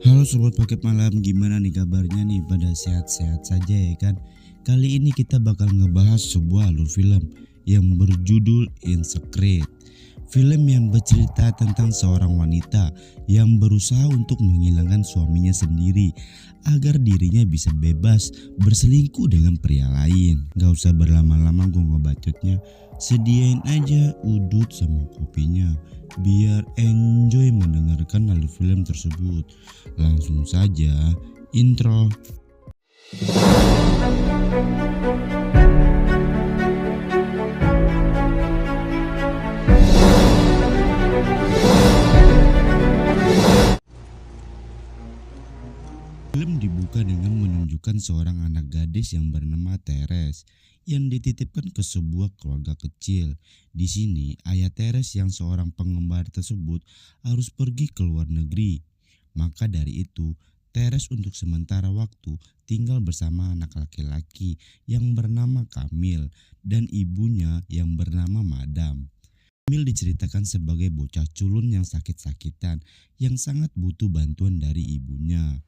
Halo Sobat Paket Malam, gimana nih kabarnya nih? Pada sehat-sehat saja ya kan? Kali ini kita bakal ngebahas sebuah alur film yang berjudul Insecret. Film yang bercerita tentang seorang wanita yang berusaha untuk menghilangkan suaminya sendiri agar dirinya bisa bebas berselingkuh dengan pria lain. Gak usah berlama-lama gue ngebacotnya, sediain aja udut sama kopinya biar enjoy mendengarkan alur film tersebut. Langsung saja intro. Film dibuka dengan menunjukkan seorang anak gadis yang bernama Teres yang dititipkan ke sebuah keluarga kecil. Di sini, ayah Teres yang seorang pengembara tersebut harus pergi ke luar negeri. Maka dari itu, Teres untuk sementara waktu tinggal bersama anak laki-laki yang bernama Kamil dan ibunya yang bernama Madam. Kamil diceritakan sebagai bocah culun yang sakit-sakitan yang sangat butuh bantuan dari ibunya.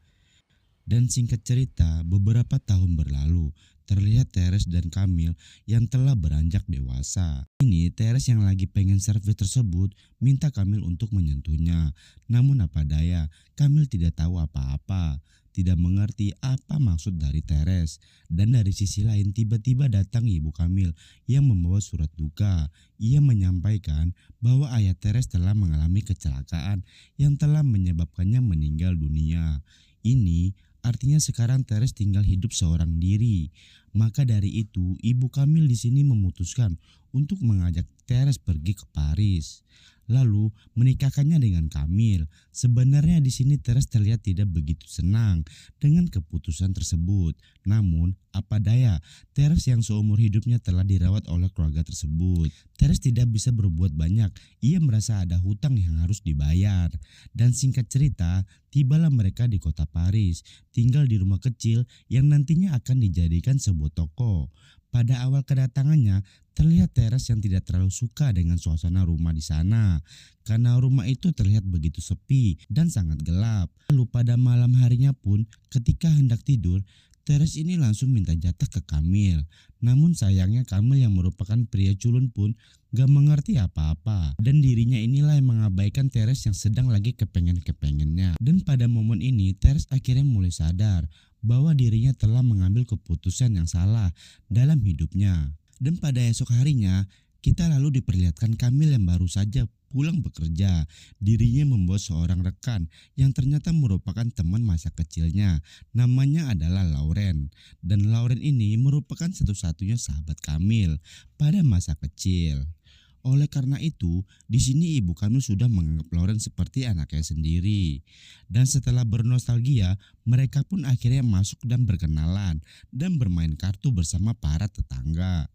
Dan singkat cerita, beberapa tahun berlalu, terlihat Teres dan Kamil yang telah beranjak dewasa. Ini Teres yang lagi pengen servis tersebut minta Kamil untuk menyentuhnya. Namun apa daya, Kamil tidak tahu apa-apa, tidak mengerti apa maksud dari Teres. Dan dari sisi lain tiba-tiba datang ibu Kamil yang membawa surat duka. Ia menyampaikan bahwa ayah Teres telah mengalami kecelakaan yang telah menyebabkannya meninggal dunia. Ini artinya sekarang Teres tinggal hidup seorang diri. Maka dari itu, ibu Kamil di sini memutuskan untuk mengajak Teres pergi ke Paris. Lalu menikahkannya dengan Kamil. Sebenarnya di sini Teres terlihat tidak begitu senang dengan keputusan tersebut. Namun apa daya, Teres yang seumur hidupnya telah dirawat oleh keluarga tersebut. Teres tidak bisa berbuat banyak. Ia merasa ada hutang yang harus dibayar. Dan singkat cerita, tibalah mereka di kota Paris, tinggal di rumah kecil yang nantinya akan dijadikan sebuah toko. Pada awal kedatangannya, terlihat Teres yang tidak terlalu suka dengan suasana rumah di sana, karena rumah itu terlihat begitu sepi dan sangat gelap. Lalu pada malam harinya pun, ketika hendak tidur, Teres ini langsung minta jatah ke Kamil. Namun sayangnya Kamil yang merupakan pria culun pun gak mengerti apa-apa. Dan dirinya inilah yang mengabaikan Teres yang sedang lagi kepengen-kepengennya. Dan pada momen ini Teres akhirnya mulai sadar bahwa dirinya telah mengambil keputusan yang salah dalam hidupnya. Dan pada esok harinya, kita lalu diperlihatkan Kamil yang baru saja pulang bekerja. Dirinya membawa seorang rekan yang ternyata merupakan teman masa kecilnya. Namanya adalah Lauren. Dan Lauren ini merupakan satu-satunya sahabat Kamil pada masa kecil. Oleh karena itu, di sini ibu Kamil sudah menganggap Lauren seperti anaknya sendiri. Dan setelah bernostalgia, mereka pun akhirnya masuk dan berkenalan dan bermain kartu bersama para tetangga.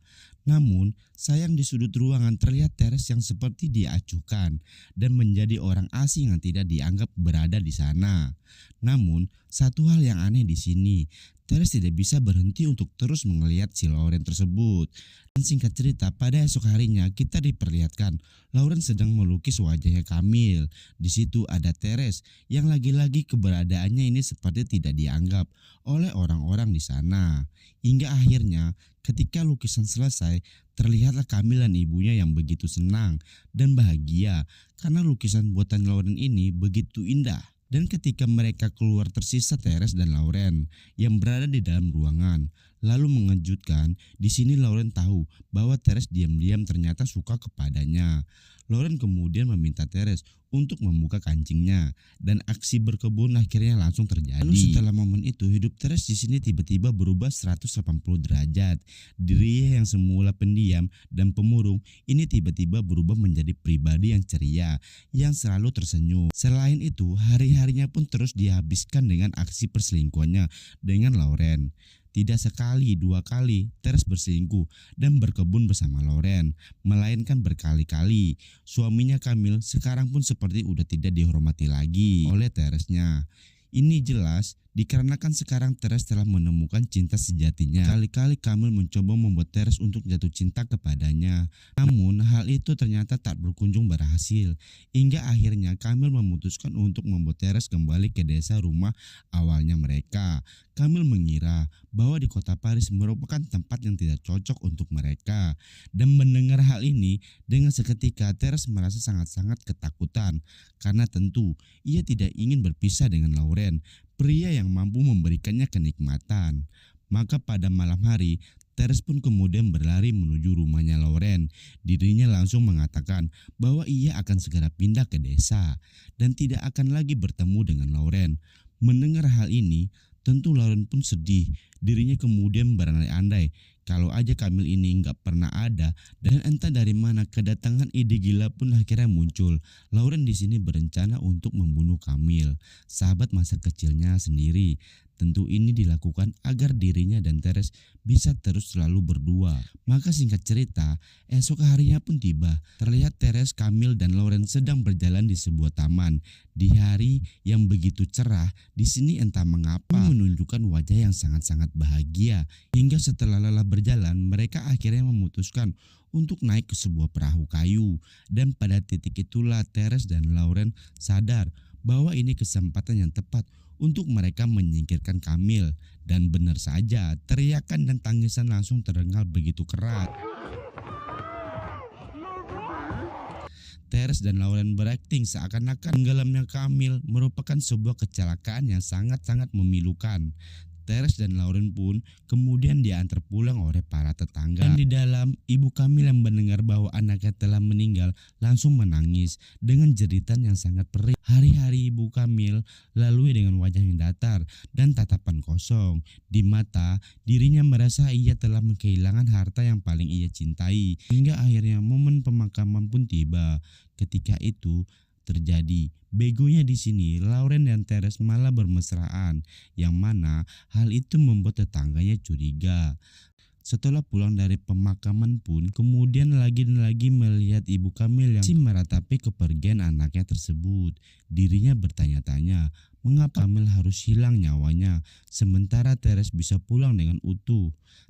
Namun, sayang di sudut ruangan terlihat Teres yang seperti diacuhkan dan menjadi orang asing yang tidak dianggap berada di sana. Namun, satu hal yang aneh di sini, Teres tidak bisa berhenti untuk terus melihat si Lauren tersebut. Dan singkat cerita, pada esok harinya kita diperlihatkan Lauren sedang melukis wajahnya Kamil. Di situ ada Teres yang lagi-lagi keberadaannya ini seperti tidak dianggap oleh orang-orang di sana. Hingga akhirnya ketika lukisan selesai, terlihatlah Kamil dan ibunya yang begitu senang dan bahagia karena lukisan buatan Lauren ini begitu indah. Dan ketika mereka keluar tersisa Teres dan Lauren yang berada di dalam ruangan. Lalu mengejutkan, di sini Lauren tahu bahwa Teres diam-diam ternyata suka kepadanya. Lauren kemudian meminta Teres untuk membuka kancingnya dan aksi berkebun akhirnya langsung terjadi. Lalu setelah momen itu, hidup Teres di sini tiba-tiba berubah 180 derajat. Dirinya yang semula pendiam dan pemurung ini tiba-tiba berubah menjadi pribadi yang ceria, yang selalu tersenyum. Selain itu, hari-harinya pun terus dihabiskan dengan aksi perselingkuhannya dengan Lauren. Tidak sekali, dua kali Teres berselingkuh dan berkebun bersama Lauren, melainkan berkali-kali. Suaminya Kamil sekarang pun seperti udah tidak dihormati lagi oleh Teresnya. Ini jelas Dikarenakan sekarang Teres telah menemukan cinta sejatinya. Kali-kali Kamil mencoba membuat Teres untuk jatuh cinta kepadanya. Namun hal itu ternyata tak berkunjung berhasil. Hingga akhirnya Kamil memutuskan untuk membuat Teres kembali ke desa rumah awalnya mereka. Kamil mengira bahwa di kota Paris merupakan tempat yang tidak cocok untuk mereka. Dan mendengar hal ini, dengan seketika Teres merasa sangat-sangat ketakutan. Karena tentu ia tidak ingin berpisah dengan Lauren, pria yang mampu memberikannya kenikmatan. Maka pada malam hari, Teres pun kemudian berlari menuju rumahnya Lauren. Dirinya langsung mengatakan bahwa ia akan segera pindah ke desa dan tidak akan lagi bertemu dengan Lauren. Mendengar hal ini, tentu Lauren pun sedih. Dirinya kemudian berandai-andai kalau aja Kamil ini nggak pernah ada, dan entah dari mana kedatangan ide gila pun akhirnya muncul. Lauren di sini berencana untuk membunuh Kamil, sahabat masa kecilnya sendiri. Tentu ini dilakukan agar dirinya dan Teres bisa terus selalu berdua. Maka singkat cerita, esok harinya pun tiba. Terlihat Teres, Kamil, dan Lauren sedang berjalan di sebuah taman. Di hari yang begitu cerah, di sini entah mengapa menunjukkan wajah yang sangat-sangat bahagia. Hingga setelah lelah berjalan, mereka akhirnya memutuskan untuk naik ke sebuah perahu kayu. Dan pada titik itulah Teres dan Lauren sadar bahwa ini kesempatan yang tepat untuk mereka menyingkirkan Kamil. Dan benar saja, teriakan dan tangisan langsung terdengar begitu keras. Teres dan Lauren berakting seakan-akan tenggelamnya Kamil merupakan sebuah kecelakaan yang sangat-sangat memilukan. Teres dan Lauren pun kemudian diantar pulang oleh para tetangga. Dan di dalam, ibu Kamil yang mendengar bahwa anaknya telah meninggal langsung menangis dengan jeritan yang sangat perih. Hari-hari ibu Kamil lalui dengan wajah yang datar dan tatapan kosong. Di mata, dirinya merasa ia telah kehilangan harta yang paling ia cintai. Hingga akhirnya momen pemakaman pun tiba. Ketika itu terjadi. Begonya di sini, Lauren dan Teres malah bermesraan, yang mana hal itu membuat tetangganya curiga. Setelah pulang dari pemakaman pun, kemudian lagi dan lagi melihat ibu Kamil yang masih meratapi kepergian anaknya tersebut. Dirinya bertanya-tanya, mengapa Kamil harus hilang nyawanya, sementara Teres bisa pulang dengan utuh,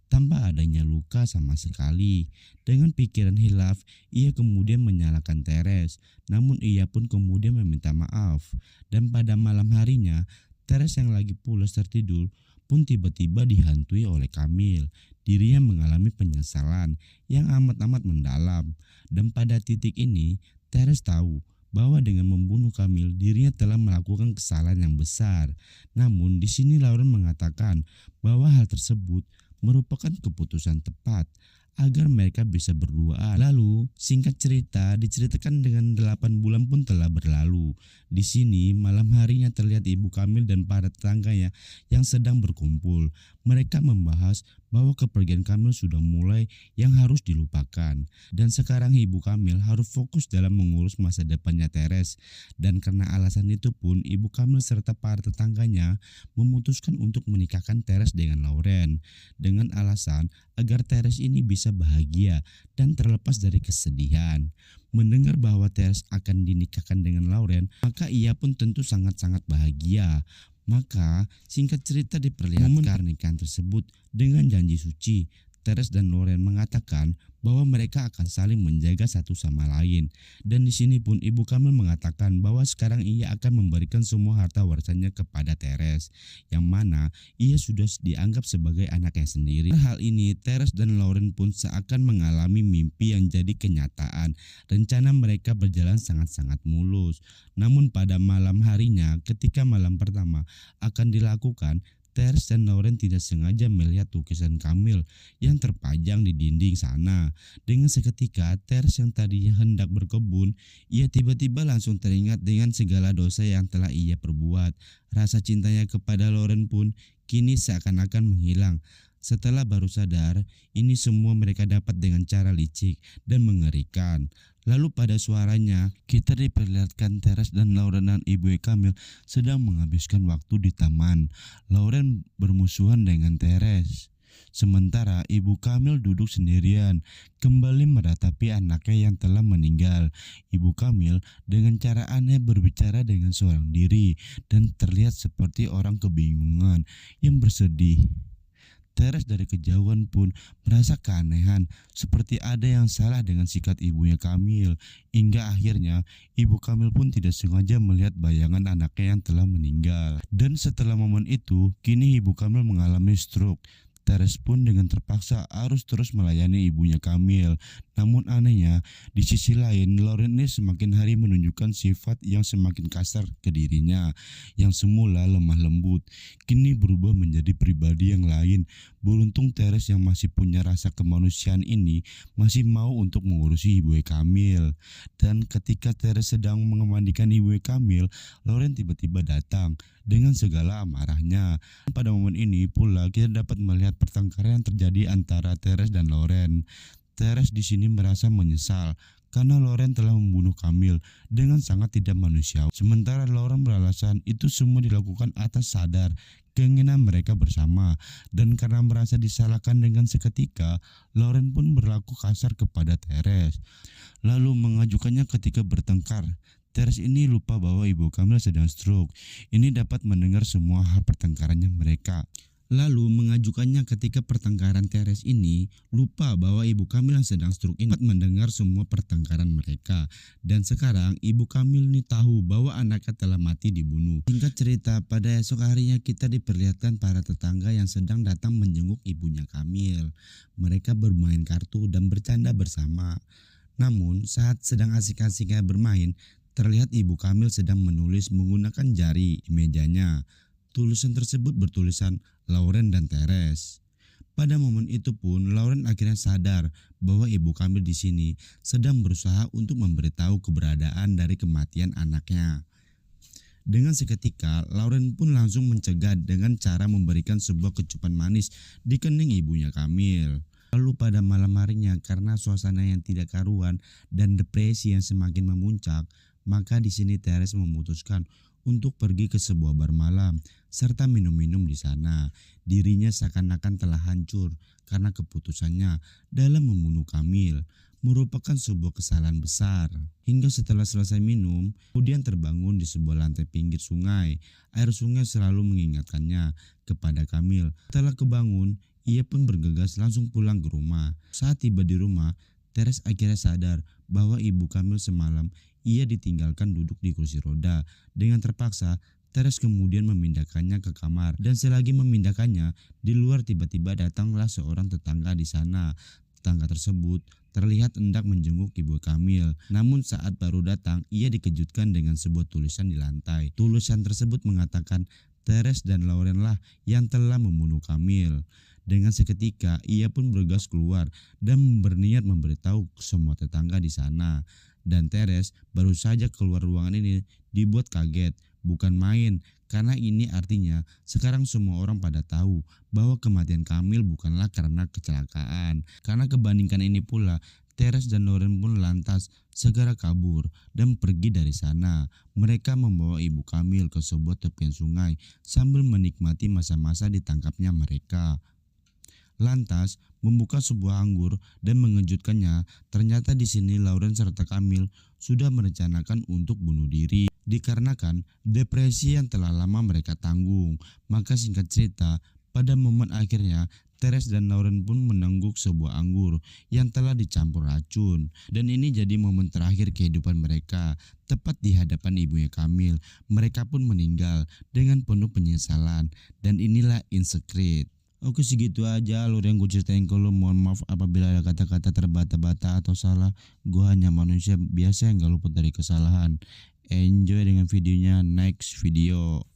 tanpa adanya luka sama sekali. Dengan pikiran hilaf, ia kemudian menyalahkan Teres, namun ia pun kemudian meminta maaf. Dan pada malam harinya, Teres yang lagi pulas tertidur pun tiba-tiba dihantui oleh Kamil. Dirinya mengalami penyesalan yang amat-amat mendalam. Dan pada titik ini, Teres tahu bahwa dengan membunuh Kamil, dirinya telah melakukan kesalahan yang besar. Namun di sini Lauren mengatakan bahwa hal tersebut merupakan keputusan tepat agar mereka bisa berduaan. Lalu singkat cerita diceritakan dengan 8 bulan pun telah berlalu. Di sini malam harinya terlihat ibu Kamil dan para tetangganya yang sedang berkumpul. Mereka membahas bahwa kepergian Kamil sudah mulai yang harus dilupakan. Dan sekarang ibu Kamil harus fokus dalam mengurus masa depannya Teres. Dan karena alasan itu pun ibu Kamil serta para tetangganya memutuskan untuk menikahkan Teres dengan Lauren. Dengan alasan agar Teres ini bisa bahagia dan terlepas dari kesedihan. Mendengar bahwa Teres akan dinikahkan dengan Lauren, maka ia pun tentu sangat-sangat bahagia. Maka singkat cerita diperlihatkan momen pernikahan tersebut dengan janji suci. Teres dan Lauren mengatakan bahwa mereka akan saling menjaga satu sama lain. Dan di sini pun ibu Kamil mengatakan bahwa sekarang ia akan memberikan semua harta warisannya kepada Teres, yang mana ia sudah dianggap sebagai anaknya sendiri. Hal ini Teres dan Lauren pun seakan mengalami mimpi yang jadi kenyataan. Rencana mereka berjalan sangat-sangat mulus. Namun pada malam harinya, ketika malam pertama akan dilakukan, Teres dan Lauren tidak sengaja melihat lukisan Kamil yang terpajang di dinding sana. Dengan seketika, Teres yang tadinya hendak berkebun, ia tiba-tiba langsung teringat dengan segala dosa yang telah ia perbuat. Rasa cintanya kepada Lauren pun kini seakan-akan menghilang. Setelah baru sadar, ini semua mereka dapat dengan cara licik dan mengerikan. Lalu pada suaranya, kita diperlihatkan Teres dan Lauren dan ibu Kamil sedang menghabiskan waktu di taman. Lauren bermusuhan dengan Teres. Sementara Ibu Kamil duduk sendirian, kembali meratapi anaknya yang telah meninggal. Ibu Kamil dengan cara aneh berbicara dengan seorang diri dan terlihat seperti orang kebingungan yang bersedih. Teres dari kejauhan pun merasa keanehan, seperti ada yang salah dengan sikap ibunya Kamil. Hingga akhirnya Ibu Kamil pun tidak sengaja melihat bayangan anaknya yang telah meninggal. Dan setelah momen itu, kini Ibu Kamil mengalami stroke. Teres pun dengan terpaksa harus terus melayani ibunya Kamil. Namun anehnya, di sisi lain Lauren ini semakin hari menunjukkan sifat yang semakin kasar ke dirinya. Yang semula lemah lembut, kini berubah menjadi pribadi yang lain. Beruntung Teres yang masih punya rasa kemanusiaan ini masih mau untuk mengurusi ibunya Kamil. Dan ketika Teres sedang memandikan ibunya Kamil, Lauren tiba-tiba datang dengan segala amarahnya. Pada momen ini pula kita dapat melihat pertengkaran yang terjadi antara Teres dan Lauren. Teres di sini merasa menyesal karena Lauren telah membunuh Kamil dengan sangat tidak manusiawi. Sementara Lauren beralasan itu semua dilakukan atas sadar keinginan mereka bersama, dan karena merasa disalahkan dengan seketika, Lauren pun berlaku kasar kepada Teres, lalu mengajukannya ketika bertengkar. Teres ini lupa bahwa ibu Kamil sedang stroke. Ini dapat mendengar semua hal pertengkarannya mereka. Lalu mengajukannya ketika pertengkaran Teres ini lupa bahwa ibu Kamil yang sedang stroke ini dapat mendengar semua pertengkaran mereka. Dan sekarang ibu Kamil ini tahu bahwa anaknya telah mati dibunuh. Singkat cerita, pada esok harinya kita diperlihatkan para tetangga yang sedang datang menjenguk ibunya Kamil. Mereka bermain kartu dan bercanda bersama. Namun saat sedang asik-asiknya bermain, terlihat ibu Kamil sedang menulis menggunakan jari di mejanya. Tulisan tersebut bertulisan Lauren dan Teres. Pada momen itu pun Lauren akhirnya sadar bahwa ibu Kamil di sini sedang berusaha untuk memberitahu keberadaan dari kematian anaknya. Dengan seketika, Lauren pun langsung mencegah dengan cara memberikan sebuah kecupan manis di kening ibunya Kamil. Lalu pada malam harinya, karena suasana yang tidak karuan dan depresi yang semakin memuncak, maka di sini Teres memutuskan untuk pergi ke sebuah bar malam serta minum-minum di sana. Dirinya seakan-akan telah hancur karena keputusannya dalam membunuh Kamil merupakan sebuah kesalahan besar. Hingga setelah selesai minum, kemudian terbangun di sebuah lantai pinggir sungai. Air sungai selalu mengingatkannya kepada Kamil. Setelah kebangun, ia pun bergegas langsung pulang ke rumah. Saat tiba di rumah, Teres akhirnya sadar bahwa ibu Kamil semalam ia ditinggalkan duduk di kursi roda. Dengan terpaksa, Teres kemudian memindahkannya ke kamar. Dan selagi memindahkannya, di luar tiba-tiba datanglah seorang tetangga di sana. Tetangga tersebut terlihat hendak menjenguk ibu Kamil. Namun saat baru datang, ia dikejutkan dengan sebuah tulisan di lantai. Tulisan tersebut mengatakan Teres dan Lauren lah yang telah membunuh Kamil. Dengan seketika, ia pun bergegas keluar dan berniat memberitahu semua tetangga di sana. Dan Teres baru saja keluar ruangan ini dibuat kaget, bukan main, karena ini artinya sekarang semua orang pada tahu bahwa kematian Kamil bukanlah karena kecelakaan. Karena kebandingkan ini pula, Teres dan Lauren pun lantas segera kabur dan pergi dari sana. Mereka membawa ibu Kamil ke sebuah tepian sungai sambil menikmati masa-masa ditangkapnya mereka. Lantas membuka sebuah anggur dan mengejutkannya, ternyata di sini Lauren serta Kamil sudah merencanakan untuk bunuh diri dikarenakan depresi yang telah lama mereka tanggung. Maka singkat cerita, pada momen akhirnya Teres dan Lauren pun menengguk sebuah anggur yang telah dicampur racun. Dan ini jadi momen terakhir kehidupan mereka. Tepat di hadapan ibunya Kamil, mereka pun meninggal dengan penuh penyesalan. Dan inilah In Secret. Oke, segitu aja alur yang gue ceritain ke lo. Mohon maaf apabila ada kata-kata terbata-bata atau salah. Gue hanya manusia biasa yang gak luput dari kesalahan. Enjoy dengan videonya. Next video.